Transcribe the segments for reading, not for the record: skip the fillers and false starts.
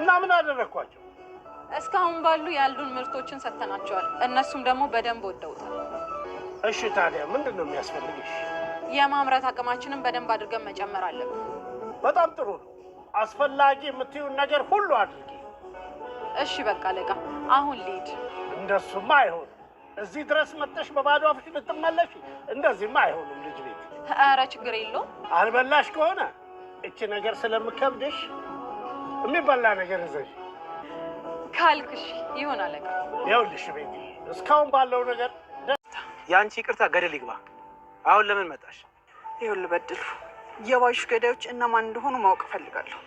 እና ምን አደረኳቸው? እስካሁን ባሉ ያሉን ምርቶችን ሰጥተናቸዋል። እነሱም ደግሞ በደንብ ወደውታል። እሺ ታዲያ ምንድነው የሚያስፈልግሽ? የማምረት አቅማችንን በደንብ አድርገን መጨመር አለብን። በጣም ጥሩ ነው። አስፈላጊ የምትዩን ነገር ሁሉ አድርጊ። እሺ በቃ አለቃ፣ አሁን ልሂድ። እንደሱማ አይሆንም። እዚህ ድረስ መጥተሽ በባዶ አፍሽ ልትመለሽ? እንደዚህማ አይሆንም ልጅ ቤት። ኧረ ችግር የለውም። አልበላሽ ከሆነ እቺ ነገር ስለምከብድሽ የሚበላ ነገር ይዘሽ ካልክሽ ይሆን አለቃ። ይኸውልሽ ቤቲ፣ እስካሁን ባለው ነገር ያንቺ ይቅርታ ገደል ይግባ። አሁን ለምን መጣሽ? ይኸውልህ በድሉ፣ የባዩሽ ገዳዮች እነማን እንደሆኑ ማወቅ እፈልጋለሁ።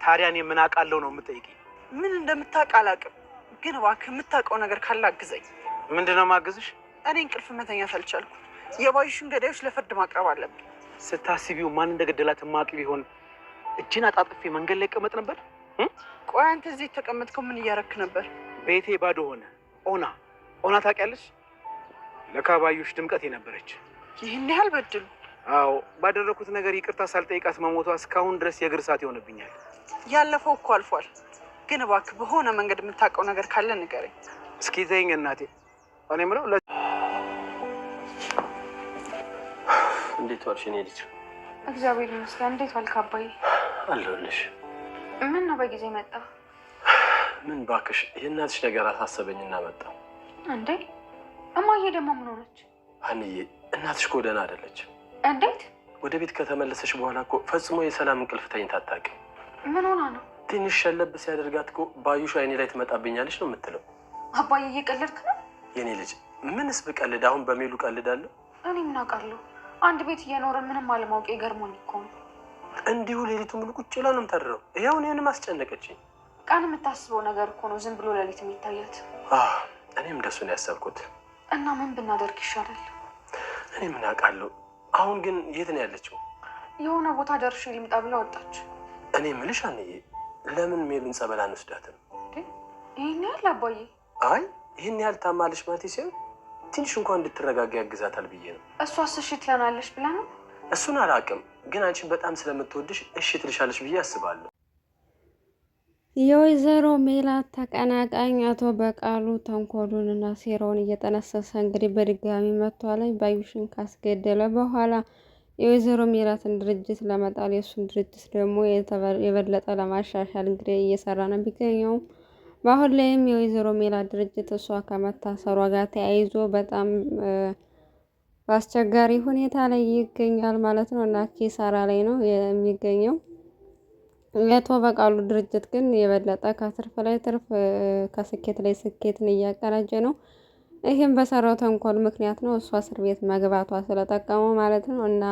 ታዲያ እኔ ምን አውቃለሁ ነው የምጠይቂኝ? ምን እንደምታውቅ አላውቅም፣ ግን እባክህ የምታውቀው ነገር ካለ አግዘኝ። ምንድነው ማግዝሽ? እኔ እንቅልፍ መተኛት አልቻልኩም። የባዩሽን ገዳዮች ለፍርድ ማቅረብ አለብን። ስታስቢው ማን እንደገደላት ማቅ ቢሆን እጅን አጣጥፌ መንገድ ላይ ቀመጥ ነበር? ቆይ አንተ እዚህ የተቀመጥከው ምን እያረክ ነበር? ቤቴ ባዶ ሆነ። ኦና ታውቂያለሽ? ለካ ባዩሽ ድምቀት የነበረች። ይህን ያህል በድሉ? አዎ፣ ባደረኩት ነገር ይቅርታ ሳልጠይቃት መሞቷ እስካሁን ድረስ የእግር እሳት ይሆንብኛል። ያለፈው እኮ አልፏል፣ ግን እባክህ በሆነ መንገድ የምታውቀው ነገር ካለ ንገረኝ። እስኪ ተይኝ እናቴ። እኔ የምለው እንዴት ዋልሽ የኔ ልጅ? እግዚአብሔር ይመስገን። እንዴት ዋልክ አባዬ? አለሁልሽ። ምን ነው በጊዜ መጣ? ምን ባክሽ፣ የእናትሽ ነገር አሳሰበኝና መጣ። እንዴ እማዬ ደግሞ ምን ሆነች? ሀንዬ፣ እናትሽ እኮ ደህና አይደለች። እንዴት? ወደ ቤት ከተመለሰች በኋላ እኮ ፈጽሞ የሰላም እንቅልፍ ተኝታ አታውቅም። ምን ሆና ነው? ትንሽ ሸለብ ሲያደርጋት እኮ ባዩሽ አይኔ ላይ ትመጣብኛለች ነው የምትለው። አባዬ እየቀለድክ ነው? የኔ ልጅ፣ ምንስ ብቀልድ አሁን በሚሉ ቀልዳለሁ? እኔ ምን አውቃለሁ? አንድ ቤት እየኖረ ምንም አለማወቅ የገርሞኝ እኮ ነው። እንዲሁ ሌሊቱ ሙሉ ቁጭ ብላ ነው የምታድረው። ይኸው እኔንም አስጨነቀችኝ። ቀን የምታስበው ነገር እኮ ነው ዝም ብሎ ሌሊት የሚታያት። እኔም እንደሱ ነው ያሰብኩት። እና ምን ብናደርግ ይሻላል? እኔ ምን አውቃለሁ። አሁን ግን የት ነው ያለችው? የሆነ ቦታ ደርሼ ልምጣ ብላ ወጣች። እኔ የምልሽ አንዬ፣ ለምን ሜሉን ጸበል አንወስዳትም? ይህን ያህል አባዬ? አይ ይህን ያህል ታማለች ማለት ሲሆን ትንሽ እንኳን እንድትረጋጋ ያግዛታል ብዬ ነው። እሷስ እሺ ትለናለች ብላ ነው? እሱን አላውቅም፣ ግን አንቺን በጣም ስለምትወድሽ እሺ ትልሻለች ብዬ አስባለሁ። የወይዘሮ ሜላት ተቀናቃኝ አቶ በቃሉ ተንኮሉንና ሴራውን እየጠነሰሰ እንግዲህ በድጋሚ መጥቷል። ባዩሽን ካስገደለ በኋላ የወይዘሮ ሜላትን ድርጅት ለመጣል የእሱን ድርጅት ደግሞ የበለጠ ለማሻሻል እንግዲህ እየሰራ ነው የሚገኘው። በአሁን ላይም የወይዘሮ ሜላት ድርጅት እሷ ከመታሰሯ ጋር ተያይዞ በጣም በአስቸጋሪ ሁኔታ ላይ ይገኛል ማለት ነው እና ኪሳራ ላይ ነው የሚገኘው። የአቶ በቃሉ ድርጅት ግን የበለጠ ከትርፍ ላይ ትርፍ ከስኬት ላይ ስኬትን እያቀናጀ ነው። ይህም በሰራው ተንኮል ምክንያት ነው። እሷ እስር ቤት መግባቷ ስለጠቀመው ማለት ነው እና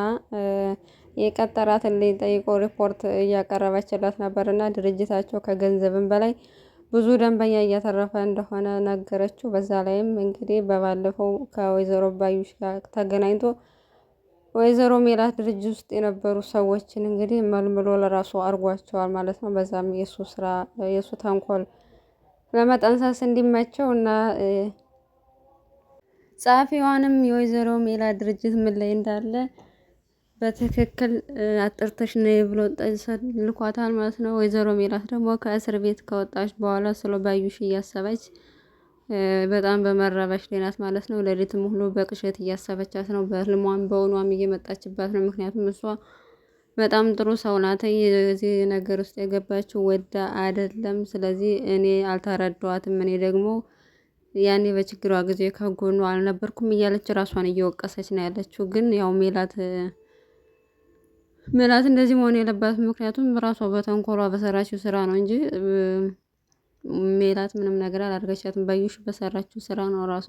የቀጠራትን ጠይቆ ሪፖርት እያቀረበችለት ነበር እና ድርጅታቸው ከገንዘብም በላይ ብዙ ደንበኛ እያተረፈ እንደሆነ ነገረችው። በዛ ላይም እንግዲህ በባለፈው ከወይዘሮ ባዩሽ ጋር ተገናኝቶ ወይዘሮ ሜላት ድርጅት ውስጥ የነበሩ ሰዎችን እንግዲህ መልምሎ ለራሱ አርጓቸዋል ማለት ነው። በዛም የሱ ተንኮል ለመጠንሰስ እንዲመቸው እና ጸሐፊዋንም የወይዘሮ ሜላት ድርጅት ምን ላይ እንዳለ በትክክል አጥርተሽ ነው ብሎ ልኳታል ማለት ነው። ወይዘሮ ሜላት ደግሞ ከእስር ቤት ከወጣች በኋላ ስለ ባዩሽ እያሰበች በጣም በመረበሽ ላይ ናት ማለት ነው። ሌሊትም ሁሉ በቅዠት እያሰበቻት ነው። በህልሟም በእውኗም እየመጣችባት ነው። ምክንያቱም እሷ በጣም ጥሩ ሰው ናት። የዚህ ነገር ውስጥ የገባችው ወዳ አይደለም። ስለዚህ እኔ አልተረዳዋትም፣ እኔ ደግሞ ያኔ በችግሯ ጊዜ ከጎኗ አልነበርኩም እያለች ራሷን እየወቀሰች ነው ያለችው። ግን ያው ሜላት እንደዚህ መሆን የለባት። ምክንያቱም ራሷ በተንኮሏ በሰራችው ስራ ነው እንጂ ሜላት ምንም ነገር አላደረገቻትም። ባዩሽ በሰራችው ስራ ነው ራሷ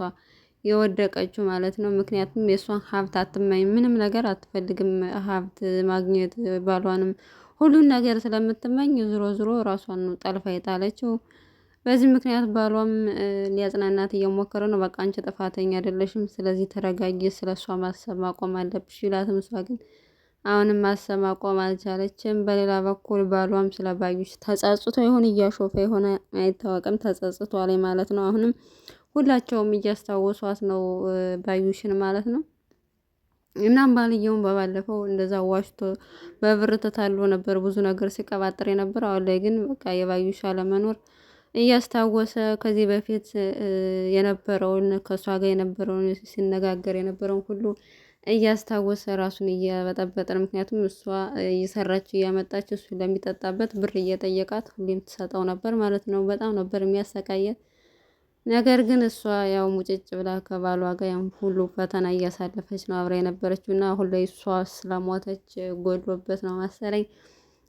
የወደቀችው ማለት ነው። ምክንያቱም የእሷን ሀብት አትመኝ፣ ምንም ነገር አትፈልግም። ሀብት ማግኘት ባሏንም ሁሉን ነገር ስለምትመኝ ዞሮ ራሷን ነው ጠልፋ የጣለችው። በዚህ ምክንያት ባሏም ሊያጽናናት እየሞከረ ነው። በቃ አንቺ ጥፋተኛ አይደለሽም፣ ስለዚህ ተረጋጊ፣ ስለሷ ማሰብ ማቆም አለብሽ ይላትም። እሷ ግን አሁንም ማሰብ ማቆም አልቻለችም። በሌላ በኩል ባሏም ስለ ባዩሽ ተጸጽቶ ይሁን እያሾፈ የሆነ አይታወቅም፣ ተጸጽቷል ማለት ነው። አሁንም ሁላቸውም እያስታወሷት ነው ባዩሽን ማለት ነው። እናም ባልየውን በባለፈው እንደዛ ዋሽቶ በብር ተታሎ ነበር ብዙ ነገር ሲቀባጥር የነበር። አሁን ላይ ግን በቃ የባዩሽ አለመኖር እያስታወሰ ከዚህ በፊት የነበረውን ከእሷ ጋር የነበረውን ሲነጋገር የነበረውን ሁሉ እያስታወሰ ራሱን እያበጠበጠ ነው። ምክንያቱም እሷ እየሰራች እያመጣች እሱ ለሚጠጣበት ብር እየጠየቃት ሁሌም ትሰጠው ነበር ማለት ነው። በጣም ነበር የሚያሰቃየት። ነገር ግን እሷ ያው ሙጭጭ ብላ ከባሏ ጋር ያም ሁሉ ፈተና እያሳለፈች ነው አብራ የነበረችው እና አሁን ላይ እሷ ስለሞተች ጎድሎበት ነው መሰለኝ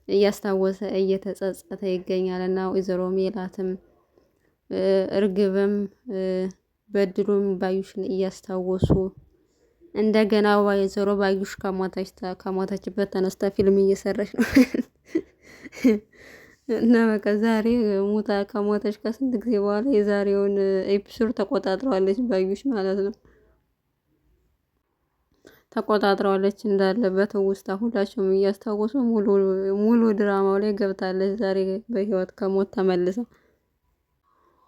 እያስታወሰ እየተጸጸተ ይገኛል። እና ወይዘሮ ሜላትም እርግብም በድሉም ባዩሽን እያስታወሱ እንደገና ወይዘሮ ባዩሽ ከሞተችበት ተነስታ ፊልም እየሰራች ነው። እና በቃ ዛሬ ሙታ ከሞተች ከስንት ጊዜ በኋላ የዛሬውን ኤፒሶድ ተቆጣጥረዋለች ባዩሽ ማለት ነው። ተቆጣጥረዋለች እንዳለበት ውስጥ ሁላቸውም እያስታወሱ ሙሉ ድራማው ላይ ገብታለች። ዛሬ በህይወት ከሞት ተመልሰው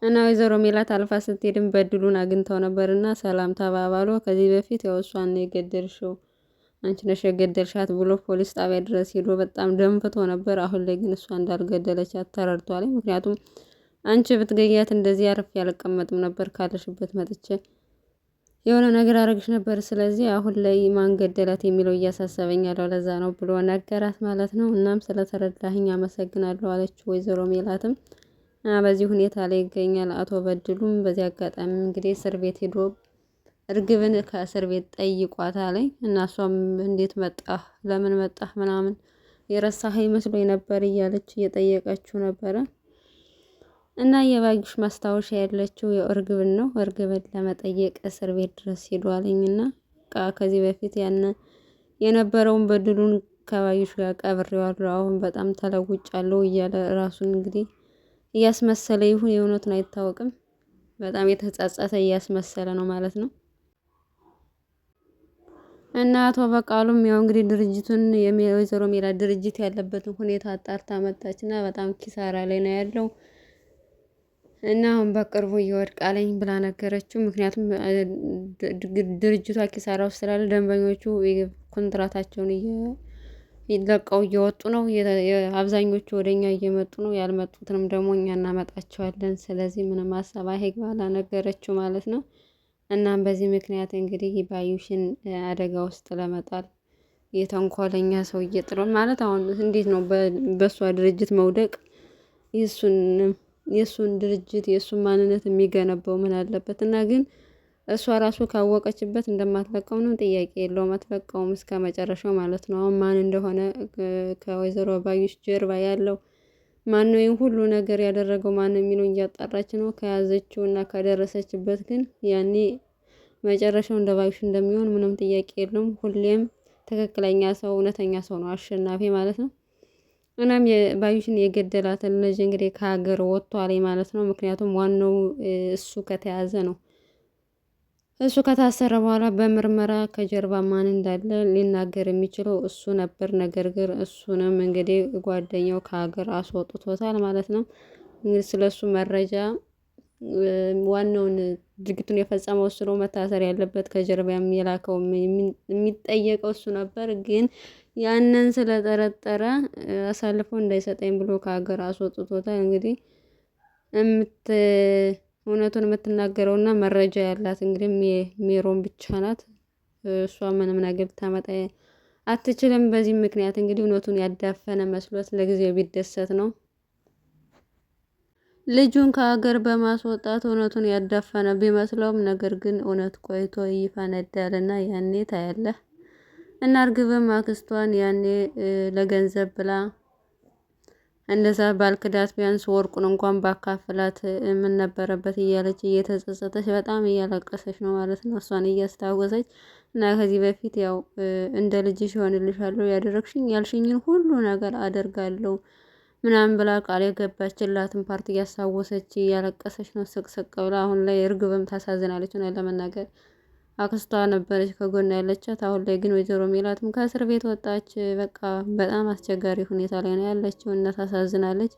እና ወይዘሮ ሜላት አልፋ ስትሄድም በድሉን አግኝተው ነበርና ሰላም ተባባሉ። ከዚህ በፊት ያው እሷን የገደልሽው አንቺ ነሽ የገደልሻት ብሎ ፖሊስ ጣቢያ ድረስ ሄዶ በጣም ደንፍቶ ነበር። አሁን ላይ ግን እሷ እንዳልገደለቻት ተረድቷል። ምክንያቱም አንቺ ብትገያት እንደዚህ አርፌ አልቀመጥም ነበር፣ ካለሽበት መጥቼ የሆነ ነገር አረግሽ ነበር። ስለዚህ አሁን ላይ ማን ገደላት የሚለው እያሳሰበኝ ያለው ለዛ ነው ብሎ ነገራት ማለት ነው። እናም ስለተረዳህኝ አመሰግናለሁ አለችው ወይዘሮ ሜላትም። በዚህ ሁኔታ ላይ ይገኛል አቶ በድሉም። በዚህ አጋጣሚ እንግዲህ እስር ቤት ሄዶ እርግብን ከእስር ቤት ጠይቋታል እና እሷም እንዴት መጣህ፣ ለምን መጣህ ምናምን የረሳህ መስሎኝ ነበር እያለች እየጠየቀችው ነበረ። እና የባዩሽ ማስታወሻ ያለችው የእርግብን ነው። እርግብን ለመጠየቅ እስር ቤት ድረስ ሄዷልኝ እና ከዚህ በፊት የነበረውን በድሉን ከባዩሽ ጋር ቀብሬዋለሁ፣ አሁን በጣም ተለውጫለሁ እያለ ራሱን እንግዲህ እያስመሰለ ይሁን የእውነቱን አይታወቅም። በጣም የተጸጸተ እያስመሰለ ነው ማለት ነው። እና አቶ በቃሉም ያው እንግዲህ ድርጅቱን የወይዘሮ ሜላት ድርጅት ያለበትን ሁኔታ አጣርታ መጣች እና በጣም ኪሳራ ላይ ነው ያለው እና አሁን በቅርቡ ይወድቃለኝ ብላ ነገረችው። ምክንያቱም ድርጅቷ ኪሳራ ውስጥ ስላለ ደንበኞቹ ኮንትራታቸውን ለቀው እየወጡ ነው። አብዛኞቹ ወደኛ እየመጡ ነው። ያልመጡትንም ደግሞ እኛ እናመጣቸዋለን። ስለዚህ ምንም ሀሳብ አይግባ ብላ ነገረችው ማለት ነው። እናም በዚህ ምክንያት እንግዲህ ባዩሽን አደጋ ውስጥ ለመጣል የተንኮለኛ ሰው እየጥሎ ማለት አሁን እንዴት ነው በእሷ ድርጅት መውደቅ የእሱን ድርጅት የእሱን ማንነት የሚገነባው ምን አለበት? እና ግን እሷ ራሱ ካወቀችበት እንደማትለቀው ነው ጥያቄ የለውም። አትለቀውም እስከ መጨረሻው ማለት ነው። አሁን ማን እንደሆነ ከወይዘሮ ባዩሽ ጀርባ ያለው ማን ነው ይሄን ሁሉ ነገር ያደረገው ማን ነው የሚለው እያጣራች ነው። ከያዘችው እና ከደረሰችበት ግን ያኔ መጨረሻው እንደ ባዩሽ እንደሚሆን ምንም ጥያቄ የለውም። ሁሌም ትክክለኛ ሰው እውነተኛ ሰው ነው አሸናፊ ማለት ነው። እናም የባዩሽን የገደላትን ልጅ እንግዲህ ከሀገር ወጥቷል ማለት ነው። ምክንያቱም ዋናው እሱ ከተያዘ ነው። እሱ ከታሰረ በኋላ በምርመራ ከጀርባ ማን እንዳለ ሊናገር የሚችለው እሱ ነበር። ነገር ግን እሱንም እንግዲህ ጓደኛው ከሀገር አስወጥቶታል ማለት ነው። እንግዲህ ስለሱ መረጃ ዋናውን ድርጊቱን የፈጸመው እሱ ነው። መታሰር ያለበት ከጀርባ የላከው የሚጠየቀው እሱ ነበር። ግን ያንን ስለጠረጠረ አሳልፎ እንዳይሰጠኝ ብሎ ከሀገር አስወጥቶታል። እንግዲህ እውነቱን የምትናገረውና መረጃ ያላት እንግዲህ ሜሮን ብቻ ናት። እሷ ምንም ነገር ታመጣ አትችልም። በዚህ ምክንያት እንግዲህ እውነቱን ያዳፈነ መስሎት ለጊዜው ቢደሰት ነው። ልጁን ከሀገር በማስወጣት እውነቱን ያዳፈነ ቢመስለውም ነገር ግን እውነት ቆይቶ ይፈነዳልና ያኔ ታያለህ። እና እርግብም አክስቷን ያኔ ለገንዘብ ብላ እንደዛ ባልክዳት ቢያንስ ወርቁን እንኳን ባካፍላት ምን ነበረበት እያለች እየተጸጸተች በጣም እያለቀሰች ነው ማለት ነው። እሷን እያስታወሰች እና ከዚህ በፊት ያው እንደ ልጅሽ ይሆንልሻለሁ ያደረግሽኝ ያልሽኝን ሁሉ ነገር አደርጋለሁ ምናምን ብላ ቃል የገባችላትን ፓርቲ እያስታወሰች እያለቀሰች ነው ስቅስቅ ብላ። አሁን ላይ እርግብም ታሳዝናለች ነው ለመናገር። አክስቷ ነበረች ከጎና ያለቻት። አሁን ላይ ግን ወይዘሮ ሜላትም ከእስር ቤት ወጣች። በቃ በጣም አስቸጋሪ ሁኔታ ላይ ነው ያለችው እና ታሳዝናለች።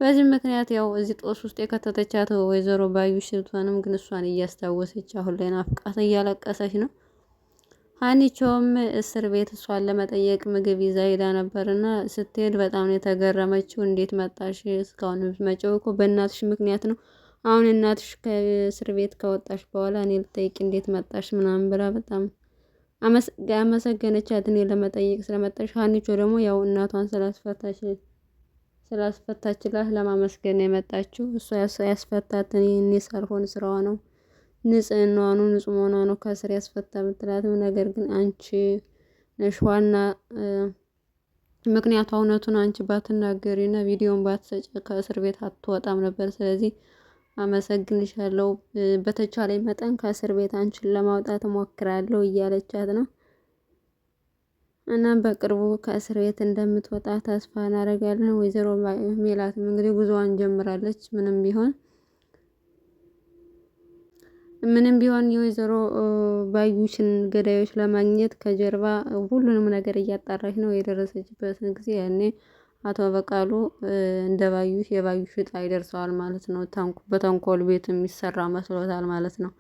በዚህ ምክንያት ያው እዚህ ጦስ ውስጥ የከተተቻት ወይዘሮ ባዩሽ ስትሆንም ግን እሷን እያስታወሰች አሁን ላይ ናፍቃት እያለቀሰች ነው። ሀኒቾም እስር ቤት እሷን ለመጠየቅ ምግብ ይዛ ሄዳ ነበርና ስትሄድ በጣም ነው የተገረመችው። እንዴት መጣሽ? እስካሁን መጪው እኮ በእናትሽ ምክንያት ነው። አሁን እናትሽ ከእስር ቤት ከወጣሽ በኋላ እኔ ልጠይቅ እንዴት መጣሽ ምናምን ብላ በጣም አመሰገነቻት። እኔ ለመጠየቅ ስለመጣሽ። ሀኒቾ ደግሞ ያው እናቷን ስላስፈታችላት ለማመስገን ነው የመጣችው። እሷ ያስፈታት እኔ ሳልሆን ስራዋ ነው፣ ንጽህናዋ ነው፣ ንጹህ መሆኗ ነው ከእስር ያስፈታ ምትላትም። ነገር ግን አንቺ ነሽ ዋና ምክንያቱ። እውነቱን አንቺ ባትናገሪና ቪዲዮን ባትሰጭ ከእስር ቤት አትወጣም ነበር። ስለዚህ አመሰግንሻለሁ። በተቻለኝ መጠን ከእስር ቤት አንቺን ለማውጣት እሞክራለሁ እያለቻት ነው። እናም በቅርቡ ከእስር ቤት እንደምትወጣ ተስፋ እናደርጋለን። ወይዘሮ ሜላትም እንግዲህ ጉዞዋን ጀምራለች። ምንም ቢሆን የወይዘሮ ባዩሽን ገዳዮች ለማግኘት ከጀርባ ሁሉንም ነገር እያጣራች ነው። የደረሰችበትን ጊዜ ያኔ አቶ በቃሉ እንደ ባዩሽ የባዩሽ ዕጣ ይደርሰዋል ማለት ነው። በተንኮል ቤት የሚሰራ መስሎታል ማለት ነው።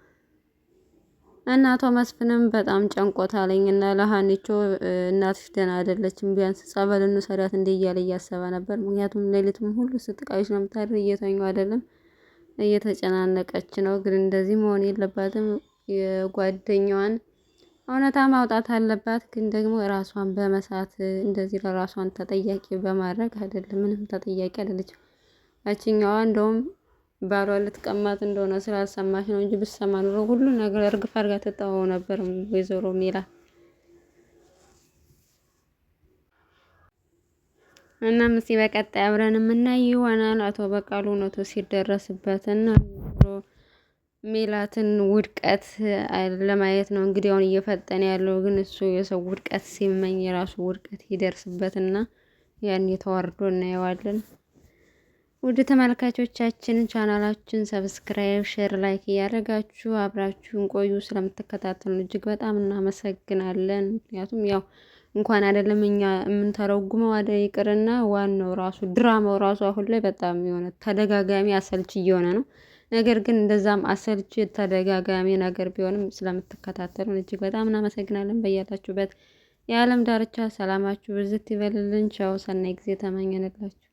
እና አቶ መስፍንም በጣም ጨንቆታለኝ እና ለሀኒቾ እናትሽ ደህና አይደለችም፣ ቢያንስ ጸበል እንውሰዳት እንደ እያለ እያሰበ ነበር። ምክንያቱም ሌሊቱም ሁሉ ስትቃይሽ ነው የምታድር፣ እየተኙ አይደለም፣ እየተጨናነቀች ነው። ግን እንደዚህ መሆን የለባትም። የጓደኛዋን እውነታ ማውጣት አለባት። ግን ደግሞ ራሷን በመሳት እንደዚህ ለራሷን ተጠያቂ በማድረግ አይደለም፣ ምንም ተጠያቂ አይደለችም። ያችኛዋ እንደውም ባሏ ልትቀማት እንደሆነ ስላልሰማች ነው እንጂ ብትሰማ ኑሮ ሁሉ ነገር እርግፍ አድርጋ ትተወው ነበር ወይዘሮ ሜላት። እናም እስኪ በቀጣይ አብረን የምናይ ይሆናል። አቶ በቃሉ እውነቱ ሲደረስበት እና ሜላትን ውድቀት ለማየት ነው እንግዲህ አሁን እየፈጠነ ያለው። ግን እሱ የሰው ውድቀት ሲመኝ የራሱ ውድቀት ይደርስበትና ያን የተዋርዶ እናየዋለን። ውድ ተመልካቾቻችን ቻናላችን ሰብስክራይብ፣ ሼር፣ ላይክ እያደረጋችሁ አብራችሁን ቆዩ። ስለምትከታተሉን እጅግ በጣም እናመሰግናለን። ምክንያቱም ያው እንኳን አይደለም እኛ የምንተረጉመው ይቅርና ዋናው ራሱ ድራማው ራሱ አሁን ላይ በጣም የሆነ ተደጋጋሚ አሰልች እየሆነ ነው። ነገር ግን እንደዛም አሰልች ተደጋጋሚ ነገር ቢሆንም ስለምትከታተሉን እጅግ በጣም እናመሰግናለን። በያላችሁበት የዓለም ዳርቻ ሰላማችሁ ብዝት ይበልልን። ቻው፣ ሰናይ ጊዜ ተመኘንላችሁ።